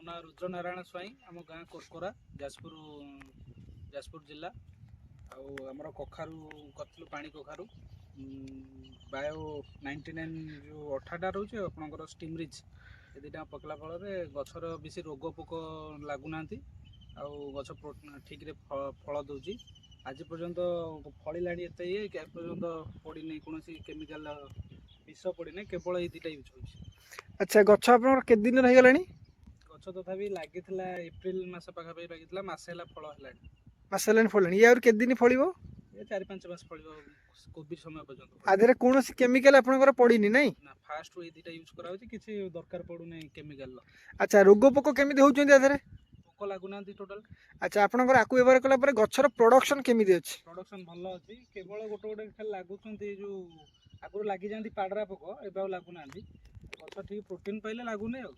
ମୋ ନାଁ ରୁଦ୍ରନାରାୟଣ ସ୍ୱାଇଁ, ଆମ ଗାଁ କୋରକୋରା, ଯାଜପୁର ଜିଲ୍ଲା। ଆଉ ଆମର କଖାରୁ କରିଥିଲୁ, ପାଣି କଖାରୁ ବାୟୋ 99 ଯେଉଁ ଅଠାଟା ରହୁଛି ଆପଣଙ୍କର ଷ୍ଟିମରିଚ୍, ଏ ଦୁଇଟା ପକେଇଲା ଫଳରେ ଗଛର ବେଶୀ ରୋଗ ପୋକ ଲାଗୁନାହାନ୍ତି ଆଉ ଗଛ ଠିକ୍ରେ ଫଳ ଦେଉଛି। ଆଜି ପର୍ଯ୍ୟନ୍ତ ଫଳିଲାଣି ଏତେ ଏପର୍ଯ୍ୟନ୍ତ ପଡ଼ିନି, କୌଣସି କେମିକାଲ ବିଷ ପଡ଼ିନି, କେବଳ ଏଇ ଦୁଇଟା ୟୁଜ୍ ହେଉଛି। ଆଚ୍ଛା, ଗଛ ଆପଣଙ୍କର କେତେ ଦିନ ହେଇଗଲାଣି? ଗଛ ତଥାପି ଲାଗିଥିଲା ଏପ୍ରିଲ ମାସ ପାଖାପାଖି ଲାଗିଥିଲା, ମାସେ ହେଲା ଫଳ ହେଲାଣି। ମାସ ହେଲାଣି ଫଳିଲାଣି। ଇଏ ଆହୁରି କେତେ ଦିନ ଫଳିବ? ଏ 4-5 ମାସ ଫଳିବ, କୋଭିଡ ସମୟ ପର୍ଯ୍ୟନ୍ତ। ଆ ଦେହରେ କୌଣସି କେମିକାଲ ଆପଣଙ୍କର ପଡ଼ିନି ନାଇଁ? ନା, ଫାଷ୍ଟରୁ ଏଇ ଦୁଇଟା ୟୁଜ୍ କରାହେଉଛି, କିଛି ଦରକାର ପଡ଼ୁନାହିଁ କେମିକାଲର। ଆଚ୍ଛା, ରୋଗ ପୋକ କେମିତି ହେଉଛନ୍ତି ଆ ଦେହରେ? ପୋକ ଲାଗୁନାହାନ୍ତି ଟୋଟାଲ। ଆଚ୍ଛା, ଆପଣଙ୍କର ଆକୁ ବ୍ୟବହାର କଲା ପରେ ଗଛର ପ୍ରଡକ୍ସନ୍ କେମିତି ଅଛି? ପ୍ରଡକ୍ସନ୍ ଭଲ ଅଛି, କେବଳ ଗୋଟେ ଖାଲି ଲାଗୁଛନ୍ତି ଯେଉଁ ଆଗରୁ ଲାଗିଯାଆନ୍ତି ପାଡରା ପୋକ, ଏବେ ଆଉ ଲାଗୁନାହାନ୍ତି। ଗଛ ଠିକ୍ ପ୍ରୋଟିନ୍ ପାଇଲେ ଲାଗୁନି ଆଉ।